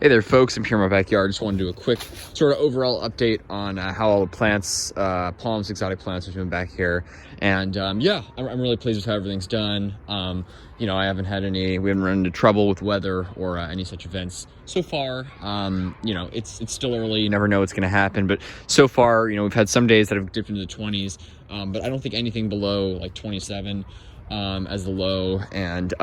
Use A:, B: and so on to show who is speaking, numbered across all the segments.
A: Hey there, folks. I'm here in my backyard. Just want to do a quick sort of overall update on how all the plants, palms, exotic plants are doing back here. And yeah, I'm really pleased with how everything's done. You know, we haven't run into trouble with weather or any such events so far. You know, it's still early. You never know what's going to happen. But so far, you know, we've had some days that have dipped into the 20s, but I don't think anything below like 27. As the low, and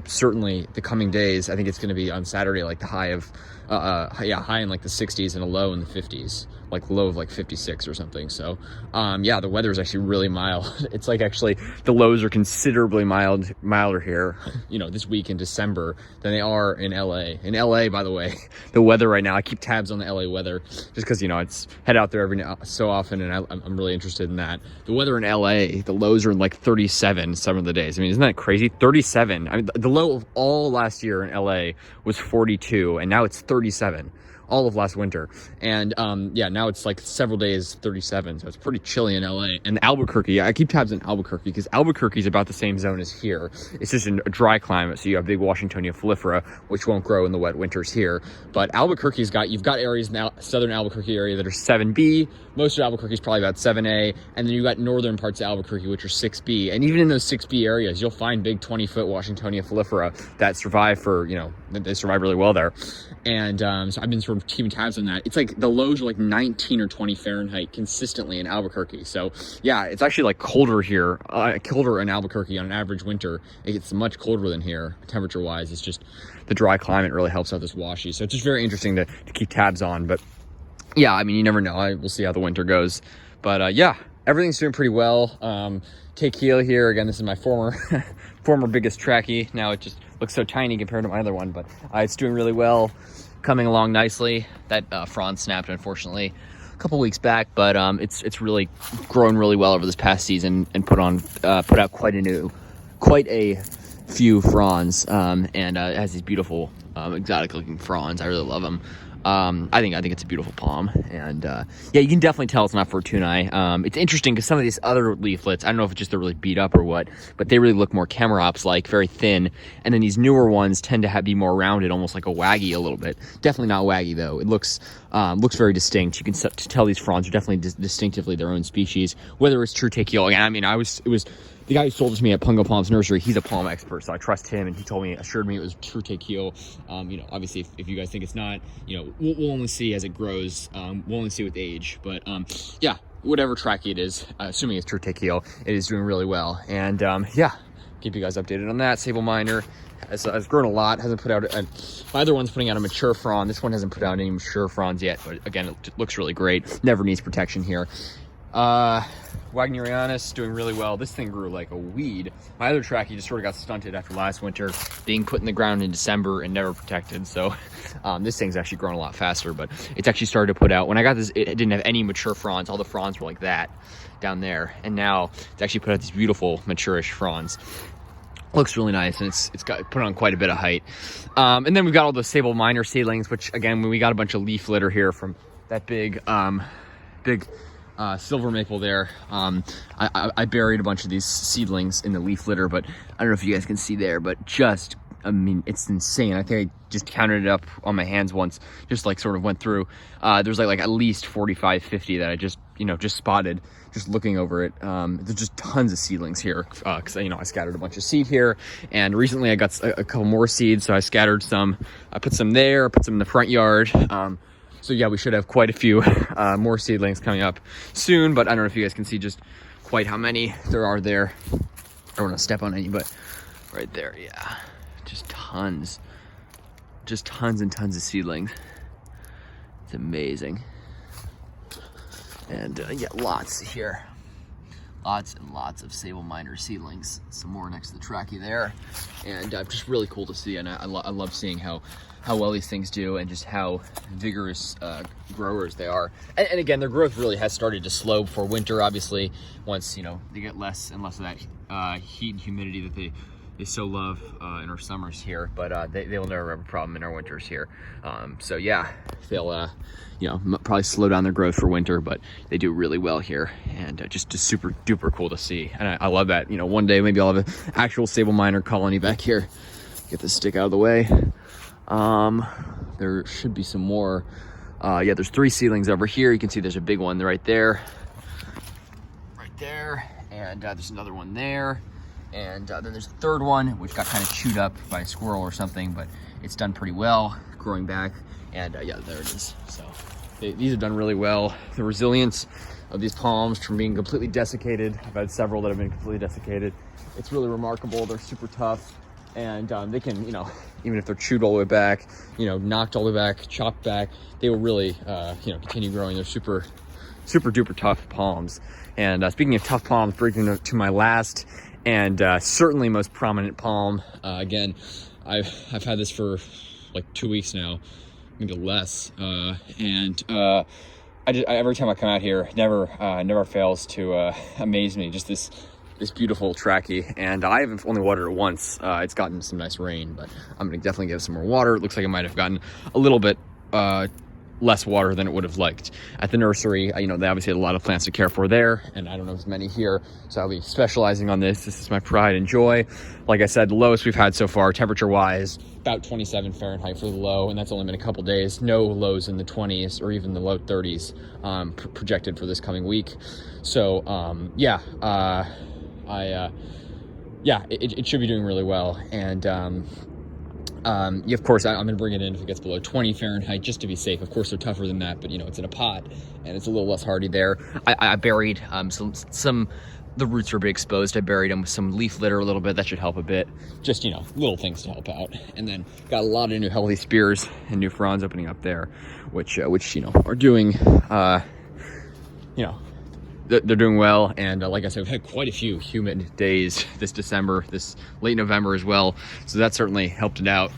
A: certainly the coming days, I think it's going to be on Saturday like the high of high in like the 60s and a low in the 50s, like low of like 56 or something. So yeah, the weather is actually really mild. It's like actually the lows are considerably milder here, you know, this week in December than they are in LA. By the way, the weather right now, I keep tabs on the LA weather just because, you know, it's head out there every now so often, and I'm really interested in that. The weather in LA, the lows are in like 37 some of the days. I mean, isn't that crazy? 37. I mean, the low of all last year in LA was 42, and now it's 37. All of last winter. And yeah, now it's like several days 37, so it's pretty chilly in LA. And Albuquerque, I keep tabs on Albuquerque because Albuquerque is about the same zone as here. It's just a dry climate, so you have big Washingtonia foliifera, which won't grow in the wet winters here. But Albuquerque's you've got areas now, southern Albuquerque area that are 7B. Most of Albuquerque is probably about 7A, and then you've got northern parts of Albuquerque, which are 6B. And even in those 6B areas, you'll find big 20-foot Washingtonia foliifera that survive for, you know, they survive really well there. And so I've been sort of keeping tabs on that. It's like the lows are like 19 or 20 Fahrenheit consistently in Albuquerque. So yeah, it's actually like colder here, colder in Albuquerque on an average winter. It gets much colder than here temperature wise. It's just the dry climate really helps out this washy. So it's just very interesting to keep tabs on. But yeah, I mean, you never know. We'll see how the winter goes. But yeah, everything's doing pretty well. Tequila here, again, this is my former biggest trackie. Now it just looks so tiny compared to my other one, but it's doing really well, coming along nicely. That frond snapped, unfortunately, a couple weeks back, but it's really grown really well over this past season and put out quite a few fronds, and it has these beautiful exotic looking fronds. I really love them. I think it's a beautiful palm, and yeah, you can definitely tell it's not Fortunae. It's interesting because some of these other leaflets, I don't know if it's just they're really beat up or what, but they really look more Chamaerops like, very thin, and then these newer ones tend to be more rounded, almost like a waggy a little bit. Definitely not waggy though. It looks very distinct. You can tell these fronds are definitely distinctively their own species. Whether it's true tequila, again, I mean, it was. The guy who sold it to me at Pungo Palms Nursery, he's a palm expert, so I trust him, and he assured me it was true tequila. You know, obviously, if you guys think it's not, you know, we'll only see as it grows. We'll only see with age, but yeah, whatever trackie it is, assuming it's true tequila, it is doing really well. And yeah, keep you guys updated on that. Sable Minor has grown a lot, hasn't put out, my other one's putting out a mature frond. This one hasn't put out any mature fronds yet, but again, it looks really great. Never needs protection here. Wagnerianus doing really well. This thing grew like a weed. My other trackie just sort of got stunted after last winter, being put in the ground in December and never protected. So this thing's actually grown a lot faster, but it's actually started to put out. When I got this, it didn't have any mature fronds. All the fronds were like that down there, and now it's actually put out these beautiful mature-ish fronds. Looks really nice, and it's got put on quite a bit of height. And then we've got all the Sable Minor seedlings, which again, when we got a bunch of leaf litter here from that big silver maple there. I buried a bunch of these seedlings in the leaf litter, but I don't know if you guys can see there, but just, I mean, it's insane. I think I just counted it up on my hands once, just like sort of went through. There's like at least 45, 50 that I just spotted just looking over it. There's just tons of seedlings here because, you know, I scattered a bunch of seed here, and recently I got a couple more seeds, so I scattered some. I put some there, put some in the front yard. So yeah, we should have quite a few more seedlings coming up soon, but I don't know if you guys can see just quite how many there are there. I don't want to step on any, but right there, yeah, just tons and tons of seedlings. It's amazing. And yeah, lots here. Lots and lots of Sable Minor seedlings. Some more next to the trackie there. And just really cool to see, and I love seeing how well these things do and just how vigorous growers they are. And again, their growth really has started to slow before winter, obviously, once, you know, they get less and less of that heat and humidity that they so love in our summers here, but they will never have a problem in our winters here. So yeah, they'll you know, probably slow down their growth for winter, but they do really well here, and just super duper cool to see. And I love that. You know, one day maybe I'll have an actual Sable Minor colony back here. Get this stick out of the way. there should be some more. Yeah, there's 3 seedlings over here. You can see there's a big one right there. Right there. And there's another one there. And then there's a 3rd one, which got kind of chewed up by a squirrel or something, but it's done pretty well, growing back. And yeah, there it is. So these have done really well. The resilience of these palms from being completely desiccated. I've had several that have been completely desiccated. It's really remarkable. They're super tough, and they can, you know, even if they're chewed all the way back, you know, knocked all the way back, chopped back, they will really, you know, continue growing. They're super duper tough palms. And speaking of tough palms, bringing to my last and certainly most prominent palm. Again, I've had this for like 2 weeks now, maybe less, and every time I come out here, never fails to amaze me. Just this beautiful trachea, and I haven't only watered it once. It's gotten some nice rain, but I'm gonna definitely give it some more water. It looks like it might have gotten a little bit less water than it would have liked. At the nursery, you know, they obviously had a lot of plants to care for there, and I don't know as many here, so I'll be specializing on this. This is my pride and joy. Like I said, the lowest we've had so far, temperature-wise, about 27 Fahrenheit for the low, and that's only been a couple days. No lows in the 20s or even the low 30s projected for this coming week. So, yeah, it should be doing really well. And of course, I'm gonna bring it in if it gets below 20 Fahrenheit, just to be safe. Of course, they're tougher than that, but you know, it's in a pot and it's a little less hardy there. I buried some, the roots are a bit exposed. I buried them with some leaf litter a little bit. That should help a bit. Just, you know, little things to help out. And then got a lot of new healthy spears and new fronds opening up there, which you know, are doing, you know, they're doing well. And like I said, we've had quite a few humid days this December, this late November as well. So that certainly helped it out.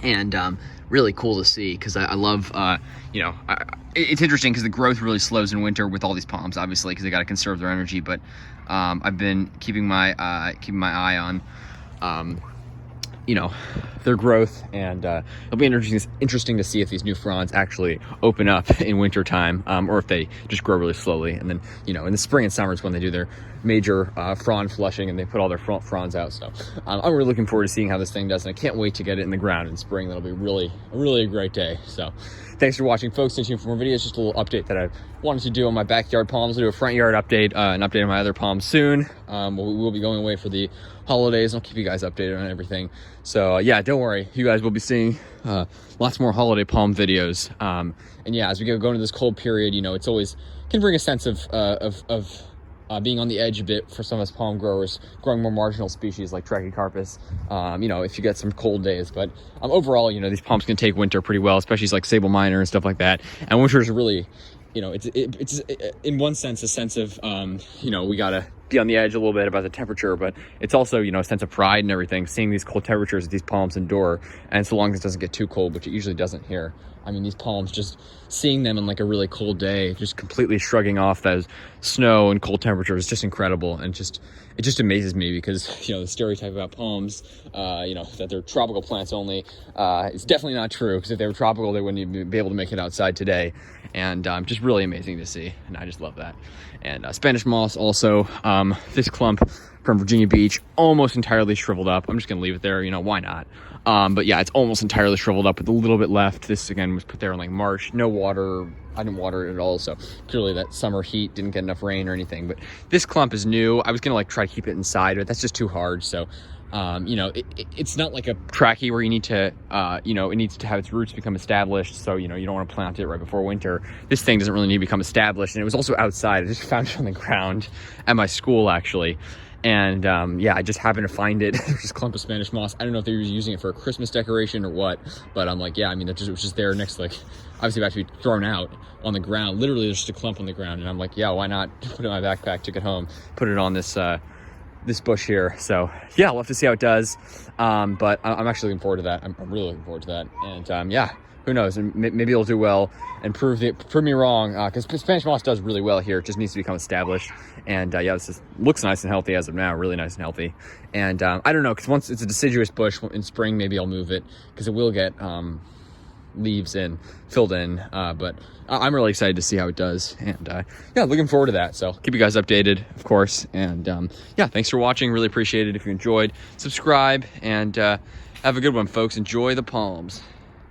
A: And really cool to see, because I love, you know, it's interesting because the growth really slows in winter with all these palms, obviously, because they got to conserve their energy. But I've been keeping my eye on, you know, their growth, and it'll be interesting to see if these new fronds actually open up in winter time, or if they just grow really slowly. And then, you know, in the spring and summer is when they do their major frond flushing, and they put all their fronds out. So I'm really looking forward to seeing how this thing does, and I can't wait to get it in the ground in spring. That'll be really a great day. So thanks for watching, folks. Stay tuned for more videos. Just a little update that I wanted to do on my backyard palms. I'll do a front yard update, an update on my other palms soon. We'll be going away for the holidays, and I'll keep you guys updated on everything. So yeah, don't worry, you guys will be seeing lots more holiday palm videos. And yeah, as we go into this cold period, you know, it's always can bring a sense of being on the edge a bit for some of us palm growers, growing more marginal species like Trachycarpus, you know, if you get some cold days. But overall, you know, these palms can take winter pretty well, especially like sable minor and stuff like that. And winter is really, you know, it's in one sense a sense of, you know, we gotta be on the edge a little bit about the temperature, but it's also, you know, a sense of pride and everything, seeing these cold temperatures that these palms endure, and so long as it doesn't get too cold, which it usually doesn't here. I mean, these palms, just seeing them in like a really cold day, just completely shrugging off those snow and cold temperatures, is just incredible. And it just amazes me, because, you know, the stereotype about palms, you know, that they're tropical plants only, is definitely not true, because if they were tropical, they wouldn't even be able to make it outside today. And just really amazing to see, and I just love that. And Spanish moss also, this clump from Virginia Beach, almost entirely shriveled up. I'm just gonna leave it there, you know, why not? But yeah, it's almost entirely shriveled up with a little bit left. This again was put there in like March. No water, I didn't water it at all, so clearly that summer heat didn't get enough rain or anything. But this clump is new. I was gonna like try to keep it inside, but that's just too hard. So you know, it's not like a trachea where you need to, you know, it needs to have its roots become established. So, you know, you don't want to plant it right before winter. This thing doesn't really need to become established. And it was also outside. I just found it on the ground at my school, actually. And yeah, I just happened to find it. There's this clump of Spanish moss. I don't know if they were using it for a Christmas decoration or what, but I'm like, yeah, I mean, it was just there next to, like, obviously about to be thrown out on the ground. Literally, there's just a clump on the ground. And I'm like, yeah, why not put it in my backpack, took it home, put it on this bush here. So yeah, we'll have to see how it does. But I'm actually looking forward to that. I'm really looking forward to that. And yeah, who knows? Maybe it'll do well and prove me wrong. Because Spanish moss does really well here. It just needs to become established. And yeah, this looks nice and healthy as of now. Really nice and healthy. And I don't know, because once it's a deciduous bush in spring, maybe I'll move it, because it will get leaves filled in. But I'm really excited to see how it does. And yeah, looking forward to that. So keep you guys updated, of course. And yeah, thanks for watching. Really appreciate it. If you enjoyed, subscribe, and have a good one, folks. Enjoy the palms.